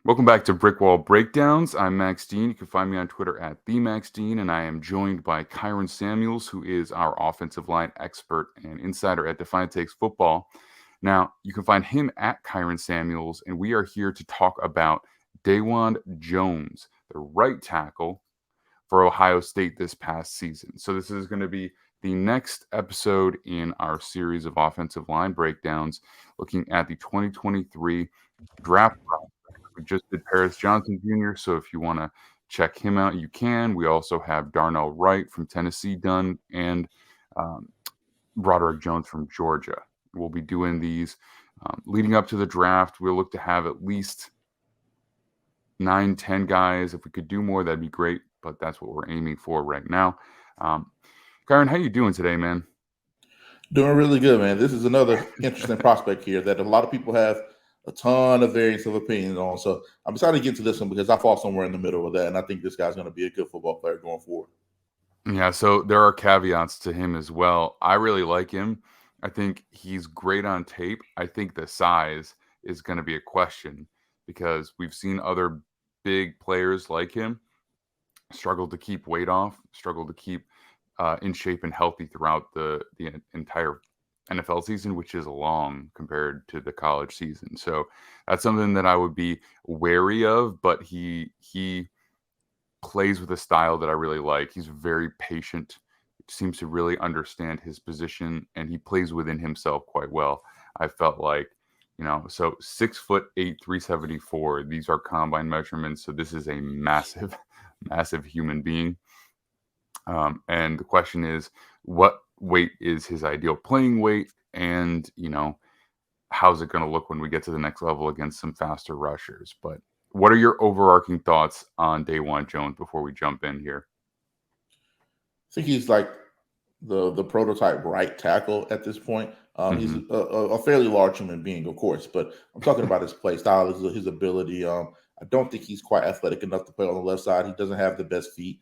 Welcome back to Brick Wall Breakdowns. I'm Max Dean. You can find me on Twitter at @TheMaxDean, and I am joined by Kyron Samuels, who is our offensive line expert and insider at Defiant Takes Football. Now, you can find him at Kyron Samuels, and we are here to talk about Dawand Jones, the right tackle for Ohio State this past season. So this is going to be the next episode in our series of offensive line breakdowns, looking at the 2023 draft. We just did Paris Johnson Jr., so if you want to check him out, you can. We also have Darnell Wright from Tennessee done and um, Broderick Jones from Georgia. We'll be doing these leading up to the draft. We'll look to have at least 9, 10 guys. If we could do more, that'd be great, but that's what we're aiming for right now. Kyron, how you doing today, man? Doing really good, man. This is another interesting prospect here that a lot of people have a ton of variance of opinions on. So I'm excited to get to this one because I fall somewhere in the middle of that, and I think this guy's going to be a good football player going forward. Yeah, so there are caveats to him as well. I really like him. I think he's great on tape. I think the size is going to be a question because we've seen other big players like him struggle to keep weight off, struggle to keep in shape and healthy throughout the entire NFL season, which is long compared to the college season. So that's something that I would be wary of. But he plays with a style that I really like. He's very patient, seems to really understand his position, and he plays within himself quite well. I felt like, so 6'8", 374. These are combine measurements, so this is a massive, massive human being. And the question is, what weight is his ideal playing weight? And, how's it going to look when we get to the next level against some faster rushers? But what are your overarching thoughts on Dawand Jones before we jump in here? I think he's like the prototype right tackle at this point. He's Mm-hmm. a fairly large human being, of course, but I'm talking about his play style, his ability. I don't think he's quite athletic enough to play on the left side. He doesn't have the best feet.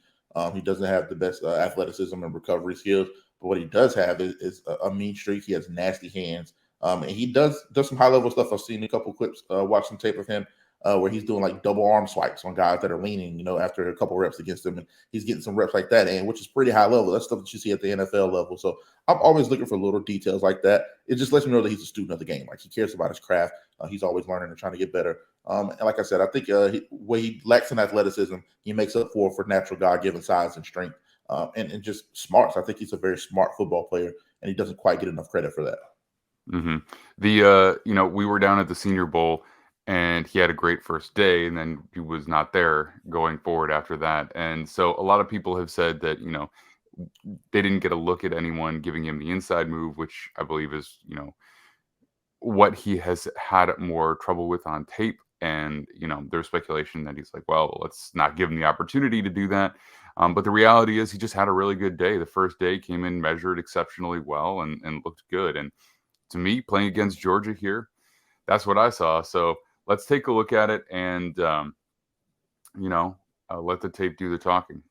He doesn't have the best athleticism and recovery skills. But what he does have is a mean streak. He has nasty hands. And he does some high level stuff. I've seen a couple clips, watched some tape of him where he's doing like double arm swipes on guys that are leaning, after a couple reps against him. And he's getting some reps like that, and which is pretty high level. That's stuff that you see at the NFL level. So I'm always looking for little details like that. It just lets me know that he's a student of the game. Like he cares about his craft. He's always learning and trying to get better. And like I said, I think where he lacks in athleticism, he makes up for natural God-given size and strength, and just smarts. I think he's a very smart football player, and he doesn't quite get enough credit for that. Mm-hmm. We were down at the Senior Bowl, and he had a great first day, and then he was not there going forward after that. And so a lot of people have said that, they didn't get a look at anyone giving him the inside move, which I believe is, what he has had more trouble with on tape. And, there's speculation that he's like, well, let's not give him the opportunity to do that. But the reality is he just had a really good day. The first day came in measured exceptionally well and looked good. And to me, playing against Georgia here, that's what I saw. So let's take a look at it and, let the tape do the talking.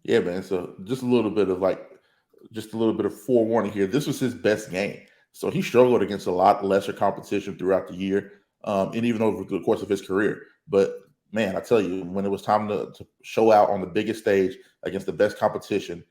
Yeah, man. So just a little bit of forewarning here. This was his best game. So he struggled against a lot lesser competition throughout the year, and even over the course of his career. But man, I tell you, when it was time to show out on the biggest stage against the best competition,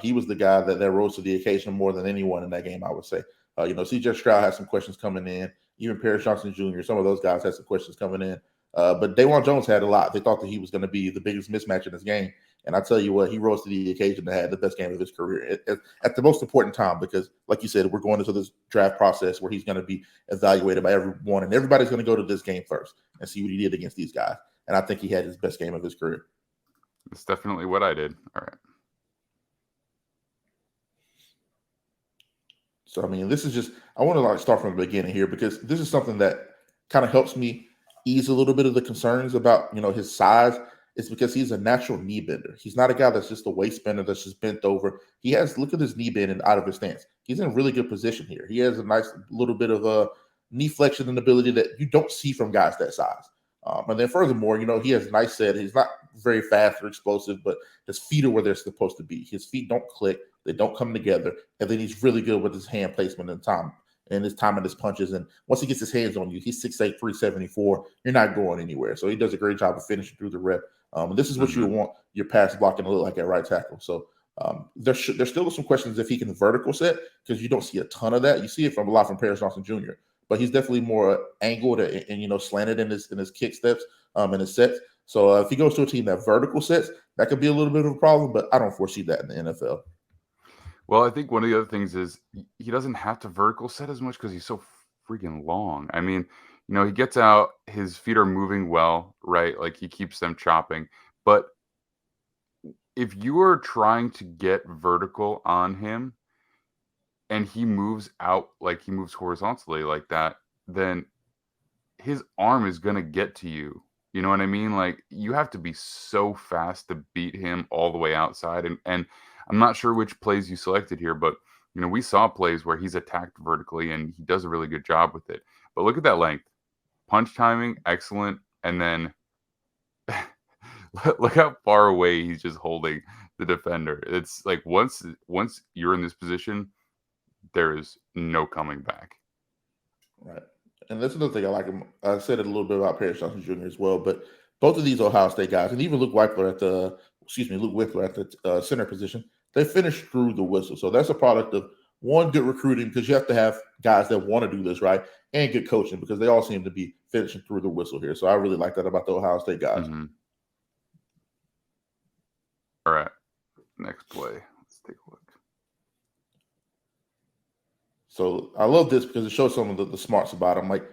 he was the guy that rose to the occasion more than anyone in that game, I would say. C.J. Stroud had some questions coming in. Even Paris Johnson Jr., some of those guys had some questions coming in. But Dawand Jones had a lot. They thought that he was going to be the biggest mismatch in this game. And I tell you what, he rose to the occasion to have the best game of his career at the most important time because, like you said, we're going into this draft process where he's going to be evaluated by everyone, and everybody's going to go to this game first and see what he did against these guys. And I think he had his best game of his career. That's definitely what I did. All right. So, I mean, this is just, I want to start from the beginning here because this is something that kind of helps me ease a little bit of the concerns about, his size. It's because he's a natural knee bender. He's not a guy that's just a waist bender that's just bent over. Look at his knee bend and out of his stance. He's in a really good position here. He has a nice little bit of a knee flexion and ability that you don't see from guys that size. And then furthermore, he has a nice set. He's not very fast or explosive, but his feet are where they're supposed to be. His feet don't click. They don't come together. And then he's really good with his hand placement and time. and his time and his punches. And once he gets his hands on you, he's 6'8", 374. You're not going anywhere. So he does a great job of finishing through the rep. And this is what you want your pass blocking to look like at right tackle. So there still some questions if he can vertical set, because you don't see a ton of that. You see it from a lot from Paris Johnson Jr., but he's definitely more angled and slanted in his kick steps and his sets. So if he goes to a team that vertical sets, that could be a little bit of a problem, but I don't foresee that in the NFL. Well, I think one of the other things is he doesn't have to vertical set as much because he's so freaking long. I mean, he gets out, his feet are moving well, right? Like he keeps them chopping. But if you are trying to get vertical on him and he moves out, like he moves horizontally like that, then his arm is going to get to you. You know what I mean? Like you have to be so fast to beat him all the way outside. And I'm not sure which plays you selected here, but we saw plays where he's attacked vertically and he does a really good job with it. But look at that length. Punch timing, excellent. And then look how far away he's just holding the defender. It's like once you're in this position, there is no coming back. Right. And that's another thing I like him. I said it a little bit about Paris Johnson Jr. as well, but both of these Ohio State guys, and even Luke Whippler at the center position, they finished through the whistle. So that's a product of one, good recruiting, because you have to have guys that want to do this, right, and good coaching, because they all seem to be finishing through the whistle here. So I really like that about the Ohio State guys. Mm-hmm. All right, next play. Let's take a look. So I love this because it shows some of the smarts about him. Like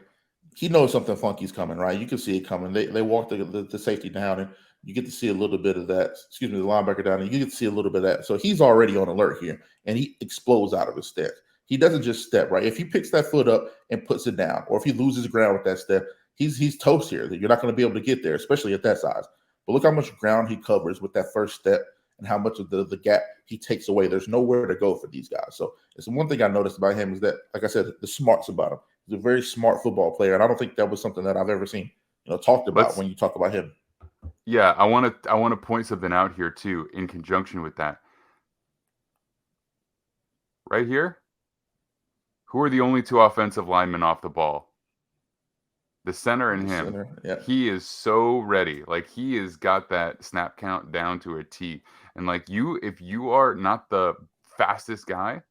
he knows something funky's coming, right? You can see it coming. They walk the safety down, and you get to see a little bit of that. The linebacker down, and you get to see a little bit of that. So he's already on alert here, and he explodes out of his step. He doesn't just step, right? If he picks that foot up and puts it down, or if he loses ground with that step, he's toast here. You're not going to be able to get there, especially at that size. But look how much ground he covers with that first step, and how much of the gap he takes away. There's nowhere to go for these guys. So it's one thing I noticed about him is that, like I said, the smarts about him. He's a very smart football player, and I don't think that was something that I've ever seen talked about when you talk about him. Yeah, I want to point something out here too in conjunction with that. Right here, who are the only two offensive linemen off the ball? The center and him. Center, yeah. He is so ready. Like he has got that snap count down to a T. And like if you are not the fastest guy,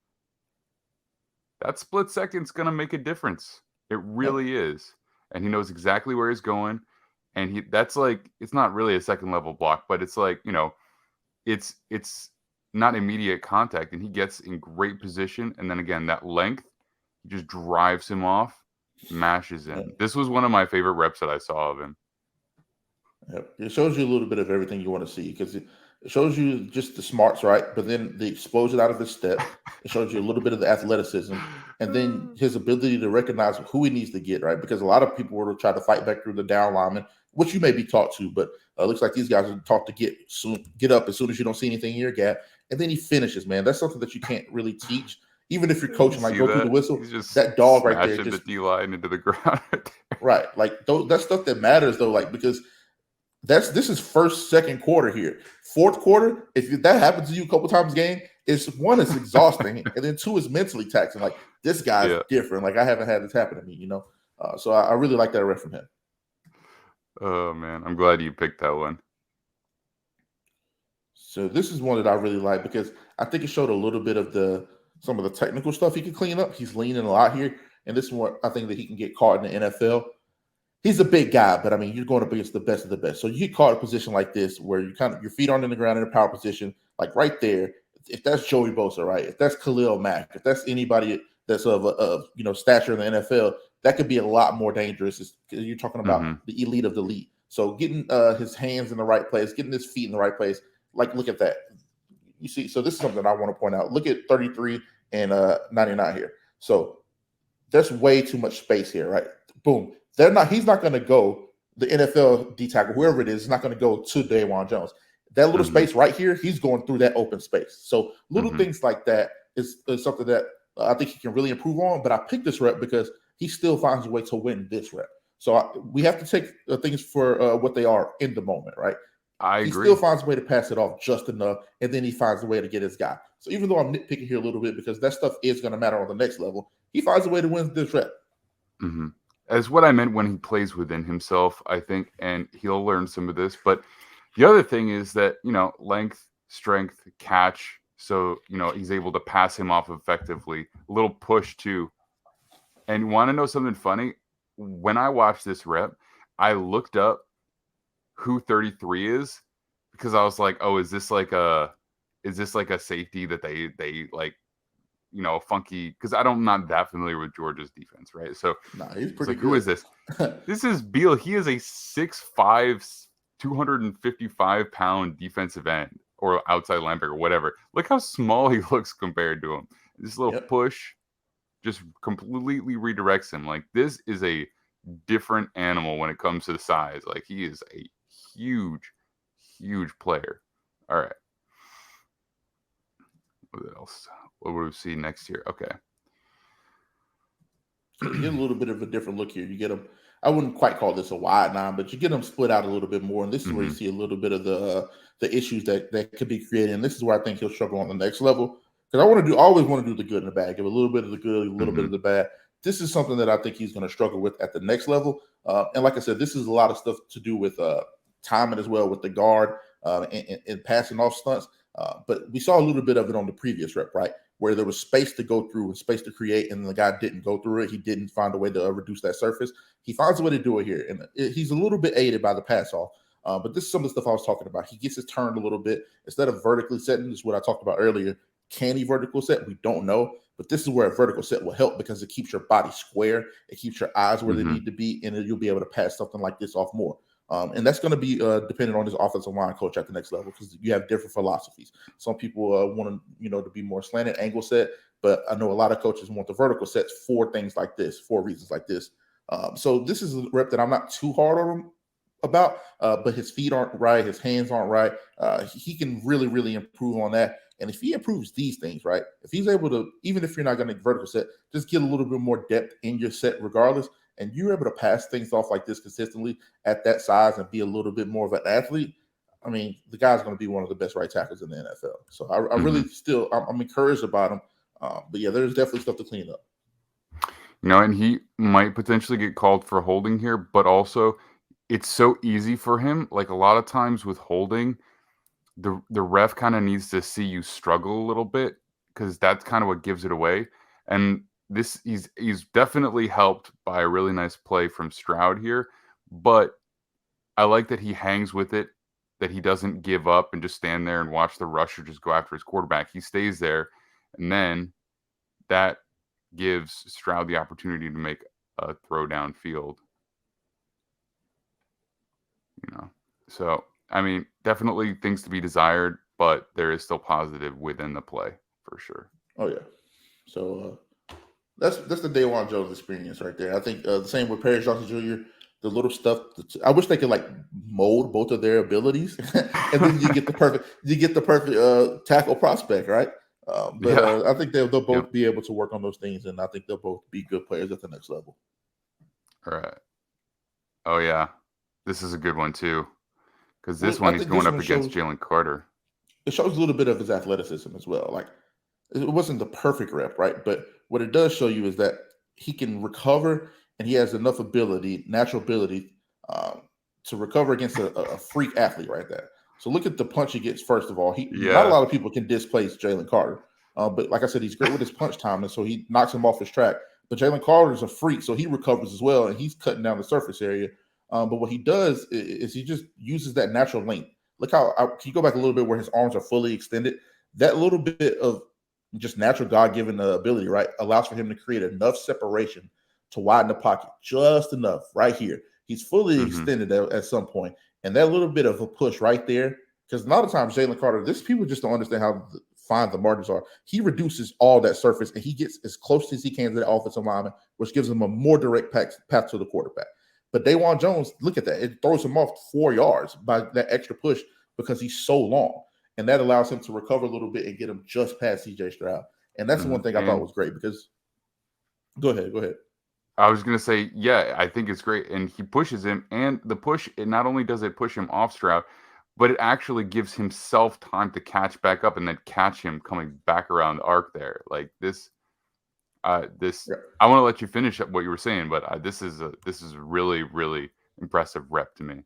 that split second's going to make a difference. It really is. And he knows exactly where he's going. And that's like, it's not really a second level block, but it's like, it's not immediate contact. And he gets in great position. And then again, that length, he just drives him off. Mashes in. This was one of my favorite reps that I saw of him. Yep. It shows you a little bit of everything you want to see, because it shows you just the smarts, right? But then the explosion out of his step. It shows you a little bit of the athleticism, and then his ability to recognize who he needs to get, right? Because a lot of people will try to fight back through the down lineman, which you may be taught to, but it looks like these guys are taught to get up as soon as you don't see anything in your gap, and then he finishes, man. That's something that you can't really teach. Even if you're coaching, like go through the whistle, that dog right there, just the D-line into the ground. Right, like that's stuff that matters though, like because this is first, second quarter here. Fourth quarter, if that happens to you a couple times a game, it's exhausting, and then two is mentally taxing. Like this guy's different. Like I haven't had this happen to me, So I really like that rep from him. Oh man, I'm glad you picked that one. So this is one that I really like because I think it showed a little bit of some of the technical stuff he can clean up. He's leaning a lot here, and this is what I think that he can get caught in the NFL. He's a big guy, but I mean, you're going up against the best of the best. So you get caught in a position like this where your feet aren't in the ground in a power position, like right there. If that's Joey Bosa, right? If that's Khalil Mack, if that's anybody that's of stature in the NFL, that could be a lot more dangerous. Because you're talking about the elite of the elite. So getting his hands in the right place, getting his feet in the right place, like look at that. You see, so this is something I want to point out. Look at 33 and 99 here. So there's way too much space here, right? Boom. He's not going to go, the NFL D tackle, whoever it is not going to go to Dawand Jones. That little space right here, he's going through that open space. So little things like that is something that I think he can really improve on. But I picked this rep because he still finds a way to win this rep. So we have to take things for what they are in the moment, right? I he still agree. finds a way to pass it off just enough, and then he finds a way to get his guy. So even though I'm nitpicking here a little bit because that stuff is going to matter on the next level, he finds a way to win this rep. Mm-hmm. As what I meant when he plays within himself, I think, and he'll learn some of this. But the other thing is that, length, strength, catch. So, he's able to pass him off effectively. A little push too. And want to know something funny? When I watched this rep, I looked up who 33 is because I was like, oh, is this like a safety that they like, funky? Because I'm not that familiar with Georgia's defense, right? So Nah, he's it's pretty like, who good. is this? This is Beal. He is a 6'5", 255-pound defensive end or outside linebacker, whatever. Look how small he looks compared to him. This little Yep. push just completely redirects him. Like, this is a different animal when it comes to the size. Like, he is a huge player. All right. What else? What will we see next year? Okay. So you get a little bit of a different look here. You get them. I wouldn't quite call this a wide nine, but you get them split out a little bit more, and this is where you Mm-hmm. see a little bit of the issues that could be created. And this is where I think he'll struggle on the next level because always want to do the good and the bad, give a little bit of the good, a little bit Mm-hmm. of the bad. This is something that I think he's going to struggle with at the next level. And like I said, this is a lot of stuff to do with timing as well with the guard and passing off stunts. But we saw a little bit of it on the previous rep, right? Where there was space to go through and space to create, and the guy didn't go through it. He didn't find a way to reduce that surface. He finds a way to do it here, and he's a little bit aided by the pass off. But this is some of the stuff I was talking about. He gets his turned a little bit instead of vertically setting. This is what I talked about earlier. Can he vertical set? We don't know, but this is where a vertical set will help because it keeps your body square, it keeps your eyes where they Mm-hmm. need to be, and you'll be able to pass something like this off more. And that's going to be dependent on his offensive line coach at the next level because you have different philosophies. Some people want to be more slanted angle set, but I know a lot of coaches want the vertical sets for things like this, for reasons like this. So this is a rep that I'm not too hard on him about, but his feet aren't right, his hands aren't right. He can really improve on that. And if he improves these things, right, if he's able to, even if you're not going to vertical set, just get a little bit more depth in your set regardless, and you're able to pass things off like this consistently at that size and be a little bit more of an athlete, I mean, the guy's going to be one of the best right tackles in the NFL. So I Mm-hmm. really still, I'm encouraged about him. But yeah, there's definitely stuff to clean up. And he might potentially get called for holding here, but also it's so easy for him. Like, a lot of times with holding, the ref kind of needs to see you struggle a little bit because that's kind of what gives it away. And he's definitely helped by a really nice play from Stroud here, but I like that he hangs with it, that he doesn't give up and just stand there and watch the rusher just go after his quarterback. He stays there, and then that gives Stroud the opportunity to make a throw downfield. So I mean, definitely things to be desired, but there is still positive within the play for sure. Oh yeah. So that's the Dawand Jones experience right there. I think the same with Paris Johnson Jr. The little stuff. I wish they could like mold both of their abilities, and then you get the perfect tackle prospect, right? But Yeah. I think they'll Yep. both be able to work on those things, and I think they'll both be good players at the next level. All right. Oh yeah, this is a good one too, because Well, this I one he's think going this up one against shows Jalen Carter. it shows a little bit of his athleticism as well. Like it wasn't the perfect rep, right? But what it does show you is that he can recover and he has enough ability, natural ability, um, to recover against a freak athlete right there. So look at the punch he gets. First of all, he not a Yeah. lot of people can displace Jalen Carter, but like I said, he's great with his punch time, and so he knocks him off his track. But Jalen Carter is a freak, so he recovers as well, and he's cutting down the surface area. But what he does is he just uses that natural length. Look how can you go back a little bit where his arms are fully extended? That little bit of just natural God given ability, right, allows for him to create enough separation to widen the pocket just enough right here. He's fully Mm-hmm. extended at some point, and that little bit of a push right there, because a lot of times Jalen Carter, this people just don't understand how fine the margins are. He reduces all that surface and he gets as close as he can to the offensive lineman, which gives him a more direct path to the quarterback. But Dawand Jones, look at that. It throws him off 4 yards by that extra push because he's so long. And that allows him to recover a little bit and get him just past CJ Stroud. And that's the Mm-hmm. one thing I thought And was great because go ahead. I was gonna say, yeah, I think it's great, and he pushes him, and the push, it not only does it push him off Stroud, but it actually gives himself time to catch back up and then catch him coming back around the arc there. Like this, Yeah. I want to let you finish up what you were saying, but this is a really, really impressive rep to me.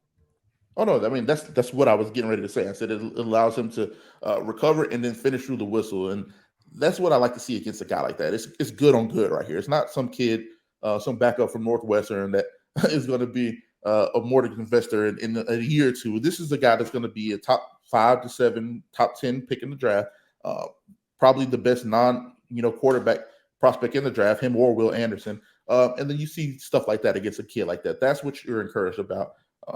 Oh no, I mean that's what I was getting ready to say. I said it allows him to recover and then finish through the whistle, and that's what I like to see against a guy like that. It's good on good right here. It's not some kid, some backup from Northwestern that is going to be a mortgage investor in a year or two. This is a guy that's going to be a top 5 to 7, top 10 pick in the draft. Uh, Probably the best quarterback prospect in the draft, him or Will Anderson. And then you see stuff like that against a kid like that. That's what you're encouraged about.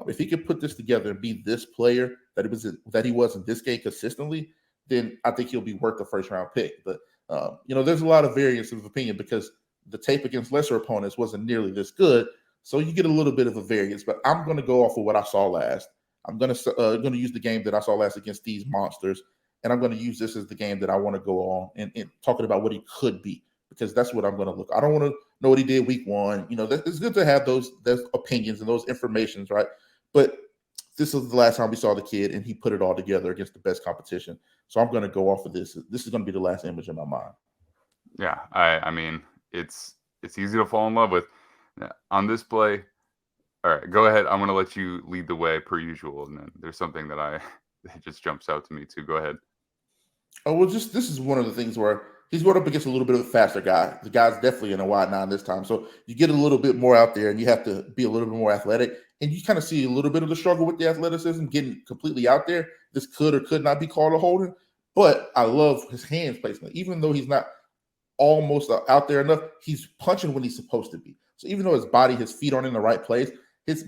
If he could put this together and be this player that he was in this game consistently, then I think he'll be worth the first round pick. But there's a lot of variance of opinion because the tape against lesser opponents wasn't nearly this good, so you get a little bit of a variance. But I'm going to go off of what I saw last. I'm going to use the game that I saw last against these monsters, and I'm going to use this as the game that I want to go on and talking about what he could be, because that's what I'm going to look. I don't want to know what he did week one. It's good to have those opinions and those informations, right? But this is the last time we saw the kid, and he put it all together against the best competition. So I'm going to go off of this. This is going to be the last image in my mind. Yeah, I mean, it's easy to fall in love with. On this play, all right, go ahead. I'm going to let you lead the way per usual, and then there's something that it just jumps out to me too. Go ahead. Oh, well, this is one of the things where he's going up against a little bit of a faster guy. The guy's definitely in a wide nine this time. So you get a little bit more out there, and you have to be a little bit more athletic. And you kind of see a little bit of the struggle with the athleticism, getting completely out there. This could or could not be called a holding. But I love his hands placement. Even though he's not almost out there enough, he's punching when he's supposed to be. So even though his feet aren't in the right place, his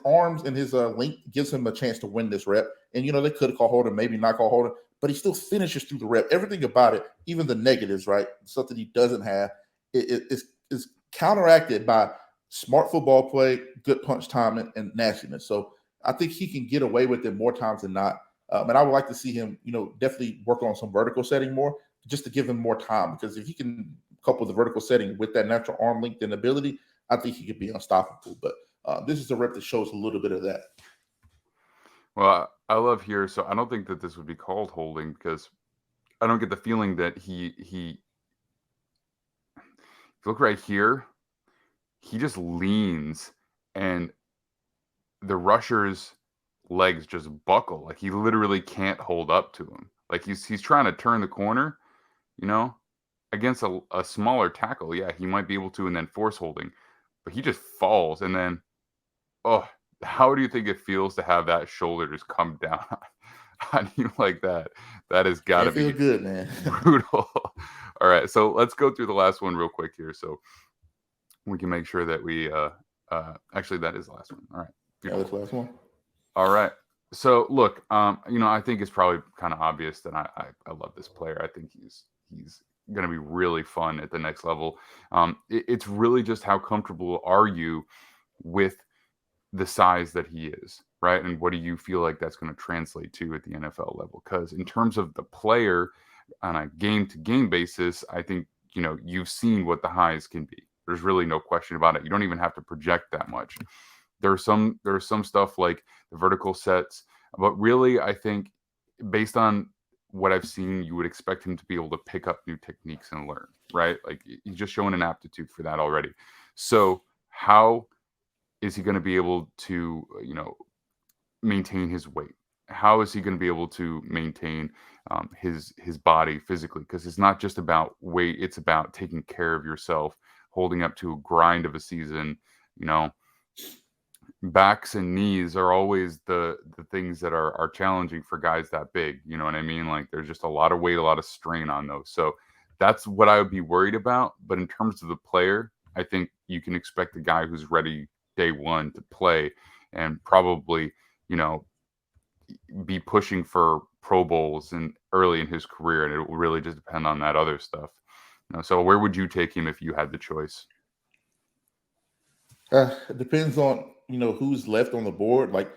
arms and his length gives him a chance to win this rep. And they could call holding, maybe not call holding, but he still finishes through the rep. Everything about it, even the negatives, right? Something he doesn't have, is counteracted by smart football play, good punch timing, and nastiness. So I think he can get away with it more times than not. And I would like to see him, definitely work on some vertical setting more, just to give him more time. Because if he can couple the vertical setting with that natural arm length and ability, I think he could be unstoppable. But this is a rep that shows a little bit of that. Well, I love here, so I don't think that this would be called holding because I don't get the feeling that he. If you look right here, he just leans and the rusher's legs just buckle. Like he literally can't hold up to him. Like he's trying to turn the corner, you know, against a smaller tackle. Yeah, he might be able to and then force holding, but he just falls and then how do you think it feels to have that shoulder just come down on you like that? That has got to Feel be good, man. brutal. All right, so let's go through the last one real quick here, so we can make sure that we actually that is the last one. All right, beautiful. Yeah, that's the last one. All right. So look, I think it's probably kind of obvious that I love this player. I think he's going to be really fun at the next level. It's really just how comfortable are you with the size that he is, right? And what do you feel like that's going to translate to at the NFL level? Because in terms of the player on a game-to-game basis, I think, you've seen what the highs can be. There's really no question about it. You don't even have to project that much. There's some stuff like the vertical sets, but really, I think based on what I've seen, you would expect him to be able to pick up new techniques and learn, right? Like he's just showing an aptitude for that already. So how is he going to be able to, maintain his weight? How is he going to be able to maintain his body physically? Because it's not just about weight; it's about taking care of yourself, holding up to a grind of a season. Backs and knees are always the things that are challenging for guys that big. You know what I mean? Like there's just a lot of weight, a lot of strain on those. So that's what I would be worried about. But in terms of the player, I think you can expect a guy who's ready day one to play and probably, be pushing for Pro Bowls and early in his career. And it will really just depend on that other stuff. So where would you take him if you had the choice? It depends on, who's left on the board. Like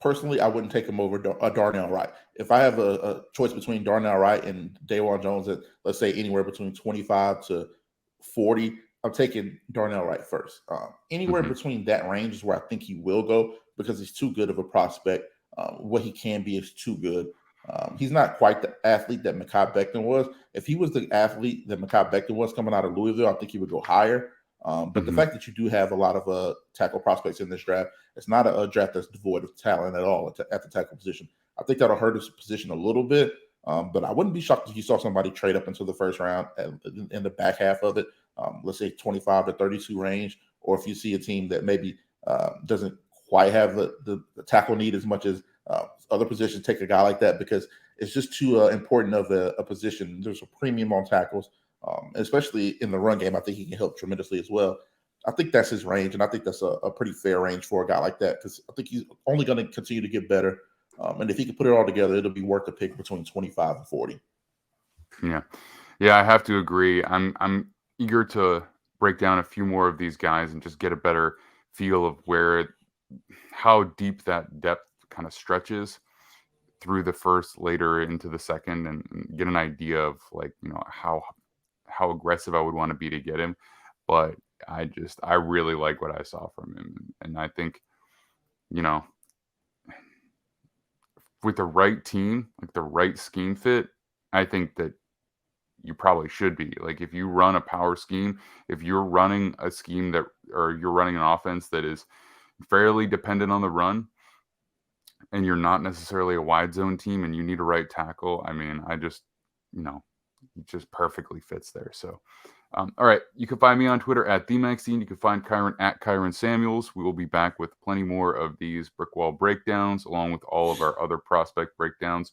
personally, I wouldn't take him over Darnell Wright. If I have a choice between Darnell Wright and Dawand Jones at, let's say, anywhere between 25 to 40, I'm taking Darnell Wright first. Anywhere between that range is where I think he will go because he's too good of a prospect. what he can be is too good. He's not quite the athlete that Mekhi Becton was. If he was the athlete that Mekhi Becton was coming out of Louisville, I think he would go higher. But the Mhm. fact that you do have a lot of tackle prospects in this draft, it's not a draft that's devoid of talent at all at the tackle position. I think that'll hurt his position a little bit. But I wouldn't be shocked if you saw somebody trade up into the first round in the back half of it, let's say 25 to 32 range, or if you see a team that maybe doesn't quite have the tackle need as much as other positions, take a guy like that because it's just too important of a position. There's a premium on tackles, especially in the run game. I think he can help tremendously as well. I think that's his range, and I think that's a pretty fair range for a guy like that because I think he's only going to continue to get better. And if he can put it all together, it'll be worth a pick between 25 and 40. Yeah. Yeah, I have to agree. I'm eager to break down a few more of these guys and just get a better feel of how deep that depth kind of stretches through the first, later into the second, and get an idea of how aggressive I would want to be to get him. But I really like what I saw from him, and I think you know with the right team, like the right scheme fit, I think that you probably should be. Like if you run a power scheme, if you're running a scheme or you're running an offense that is fairly dependent on the run, and you're not necessarily a wide zone team and you need a right tackle, I mean, it just perfectly fits there. So, all right, you can find me on Twitter at TheMaxine. You can find Kyron at Kyron Samuels. We will be back with plenty more of these brick wall breakdowns, along with all of our other prospect breakdowns.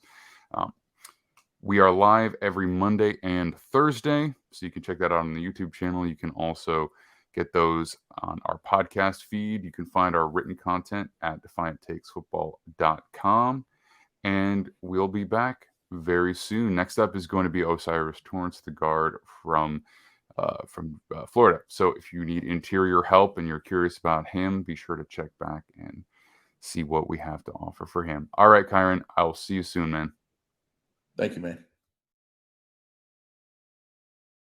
We are live every Monday and Thursday, so you can check that out on the YouTube channel. You can also get those on our podcast feed. You can find our written content at defianttakesfootball.com. And we'll be back very soon. Next up is going to be Osiris Torrance, the guard from Florida. So if you need interior help and you're curious about him, be sure to check back and see what we have to offer for him. All right, Kyron, I'll see you soon, man. Thank you, man.